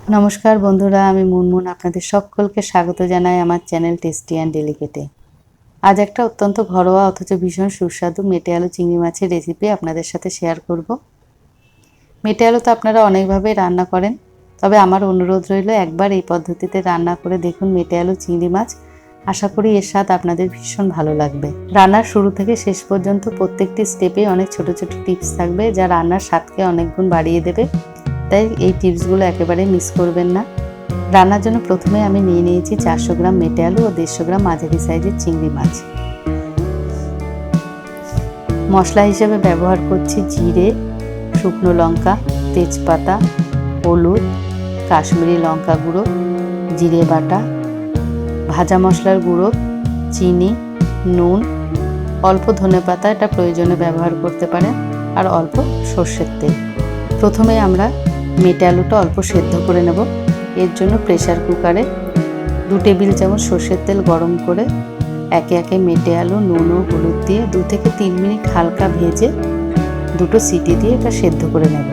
নমস্কার বন্ধুরা, আমি মুনমুন আপনাদের সকলকে স্বাগত জানাই আমার চ্যানেল টেস্টি অ্যান্ড ডেলিকেটে। আজ একটা অত্যন্ত ঘরোয়া অথচ ভীষণ সুস্বাদু মেটে আলু চিংড়ি মাছের রেসিপি আপনাদের সাথে শেয়ার করব। মেটে আলু তো আপনারা অনেকভাবেই রান্না করেন, তবে আমার অনুরোধ রইল একবার এই পদ্ধতিতে রান্না করে দেখুন মেটে আলু চিংড়ি মাছ। আশা করি এর স্বাদ আপনাদের ভীষণ ভালো লাগবে। রান্নার শুরু থেকে শেষ পর্যন্ত প্রত্যেকটি স্টেপে অনেক ছোট ছোট টিপস থাকবে যা রান্নার স্বাদকে অনেক গুণ বাড়িয়ে দেবে, তাই এই টিপসগুলো একেবারে মিস করবেন না। রান্নার জন্য প্রথমে আমি নিয়ে নিয়েছি 400 গ্রাম মেটে আলু ও 150 গ্রাম মাঝারি সাইজের চিংড়ি মাছ। মশলা হিসেবে ব্যবহার করছি জিরে, শুকনো লঙ্কা, তেজপাতা, হলুদ, কাশ্মীরি লঙ্কা গুঁড়ো, জিরে বাটা, ভাজা মশলার গুঁড়ো, চিনি, নুন, অল্প ধনেপাতা, এটা প্রয়োজনে ব্যবহার করতে পারেন, আর অল্প সর্ষের তেল। প্রথমে আমরা মেটে আলুটা অল্প সেদ্ধ করে নেব। এর জন্য প্রেসার কুকারে 2 টেবিল চামচ সর্ষের তেল গরম করে একে একে মেটে আলু নুন ও হলুদ দিয়ে 2 থেকে 3 মিনিট হালকা ভেজে 2টো সিটি দিয়ে এটা সেদ্ধ করে নেব।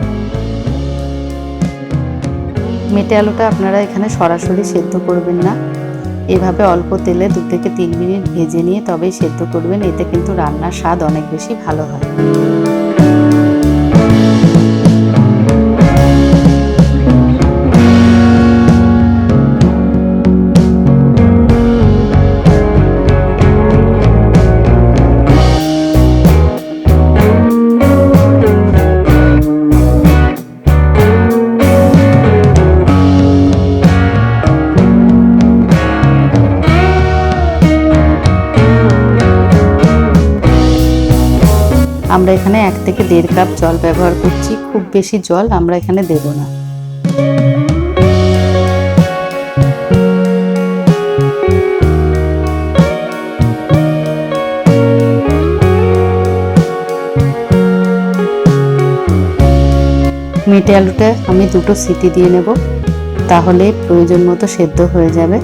মেটে আলুটা আপনারা এখানে সরাসরি সেদ্ধ করবেন না, এভাবে অল্প তেলে 2 থেকে 3 মিনিট ভেজে নিয়ে তবেই সেদ্ধ করবেন, এতে কিন্তু রান্নার স্বাদ অনেক বেশি ভালো হয়। আমরা এখানে 1 থেকে 1.5 কাপ জল ব্যবহার করছি, খুব বেশি জল আমরা এখানে দেব না। মেটে আলুটা আমি 2টো সিটি দিয়ে নেব, তাহলে প্রয়োজন মতো সেদ্ধ হয়ে যাবে।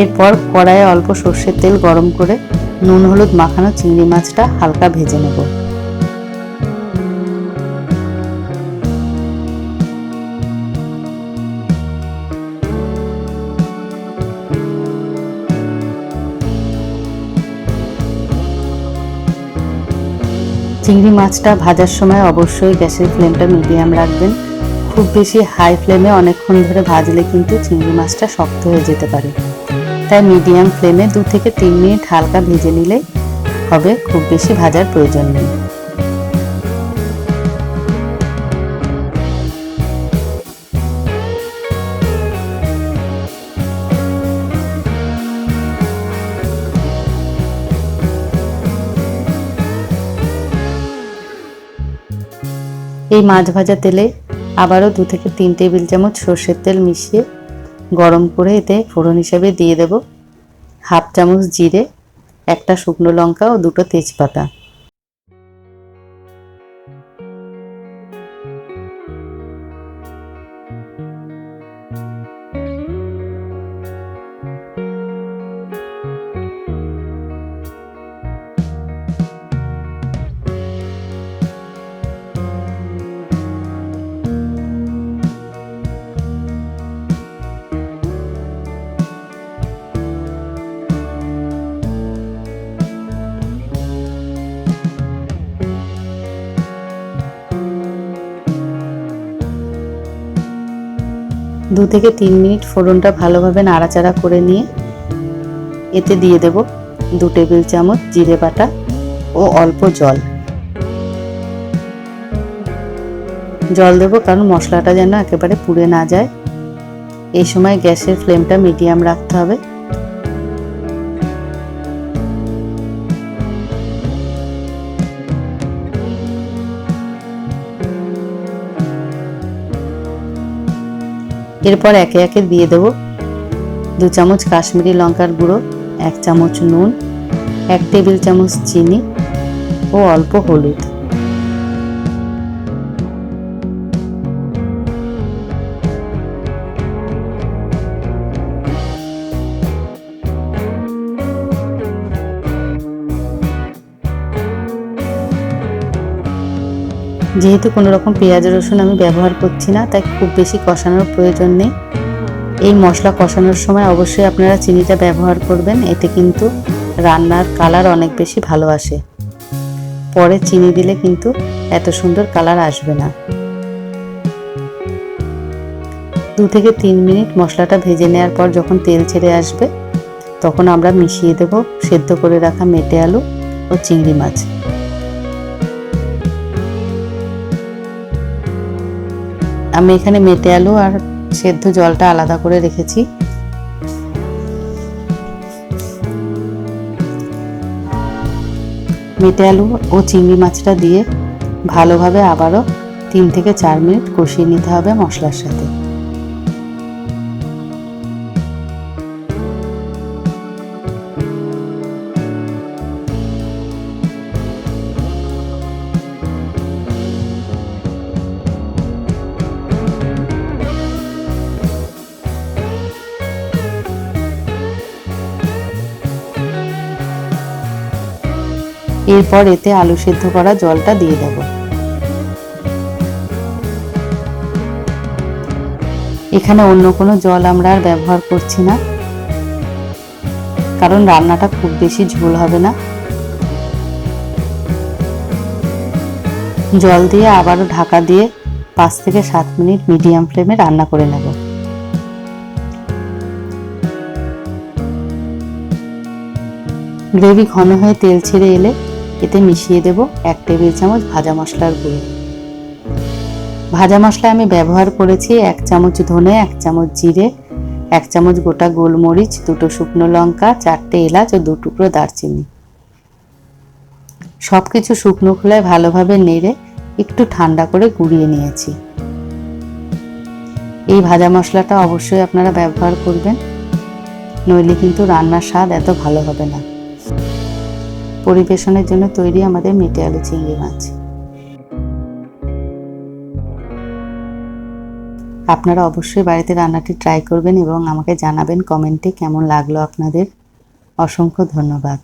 এরপর কড়াইয়ে অল্প সর্ষের তেল গরম করে নুন হলুদ মাখানো চিংড়ি মাছটা হালকা ভেজে নেব। চিংড়ি মাছটা ভাজার সময় অবশ্যই গ্যাসের ফ্লেমটা মিডিয়াম রাখবেন। খুব বেশি হাই ফ্লেমে অনেকক্ষণ ধরে ভাজলে কিন্তু চিংড়ি মাছটা শক্ত হয়ে যেতে পারে, তাই মিডিয়াম ফ্লেমে 2 থেকে 3 মিনিট হালকা ভেজে নিলেই হবে, খুব বেশি ভাজার প্রয়োজন নেই। এই মাছ ভাজা তেলে আবারও 2 থেকে 3 টেবিল চামচ সর্ষের তেল মিশিয়ে গরম করে এতে ফোড়ন হিসেবে দিয়ে দেব হাফ চামচ জিরে, 1টা শুকনো লঙ্কা ও 2টো তেজপাতা। দু থেকে 3 মিনিট ফোড়নটা ভালোভাবে নাড়াচাড়া করে নিয়ে এতে দিয়ে দেব 2 টেবিল চামচ জিরে বাটা ও অল্প জল। জল দেব কারণ মশলাটা যেন একেবারে পুড়ে না যায়। এই সময় গ্যাসের ফ্লেমটা মিডিয়াম রাখতে হবে। এরপর একে একে দিয়ে দেব 2 চামচ কাশ্মীরি লঙ্কার গুঁড়ো, 1 চামচ নুন, 1 টেবিল চামচ চিনি ও অল্প হলুদ। যেহেতু কোনো রকম পেঁয়াজ রসুন আমি ব্যবহার করছি না, তাই খুব বেশি কষানোর প্রয়োজন নেই। এই মশলা কষানোর সময় অবশ্যই আপনারা চিনিটা ব্যবহার করবেন, এতে কিন্তু রান্নার কালার অনেক বেশি ভালো আসে। পরে চিনি দিলে কিন্তু এত সুন্দর কালার আসবে না। 2 থেকে 3 মিনিট মশলাটা ভেজে নেওয়ার পর যখন তেল ছেড়ে আসবে, তখন আমরা মিশিয়ে দেব সেদ্ধ করে রাখা মেটে আলু ও চিংড়ি মাছ। আমি এখানে মেটে আলু আর সেদ্ধ জলটা আলাদা করে রেখেছি। মেটে আলু ও চিংড়ি মাছটা দিয়ে ভালোভাবে আবারও 3 থেকে 4 মিনিট কষিয়ে নিতে হবে মশলার সাথে। এরপর এতে আলু সেদ্ধ করা জলটা দিয়ে দেব। এখানে অন্য কোনো জল আমরা আর ব্যবহার করছি না, কারণ রান্নাটা খুব বেশি ঝোল হবে না। জল দিয়ে আবারও ঢাকা দিয়ে 5 থেকে 7 মিনিট মিডিয়াম ফ্লেমে রান্না করে নেব। গ্রেভি ঘন হয়ে তেল ছেড়ে এলে এতে মিশিয়ে দেব 1 টেবিল চামচ ভাজা মশলার গুঁড়ো। ভাজা মশলা আমি ব্যবহার করেছি 1 চামচ ধনে, 1 চামচ জিরে, 1 চামচ গোটা গোলমরিচ, 2টো শুকনো লঙ্কা, 4টে এলাচ ও 2 টুকরো দারচিনি। সবকিছু শুকনো খোলায় ভালোভাবে নেড়ে একটু ঠান্ডা করে গুঁড়িয়ে নিয়েছি। এই ভাজা মশলাটা অবশ্যই আপনারা ব্যবহার করবেন, নইলে কিন্তু রান্নার স্বাদ এত ভালো হবে না। পরিবেশনের জন্য তৈরি আমাদের মেটে আলু চিংড়ি মাছ। আপনারা অবশ্যই বাড়িতে রান্নাটি ট্রাই করবেন এবং আমাকে জানাবেন কমেন্টে কেমন লাগলো আপনাদের। অসংখ্য ধন্যবাদ।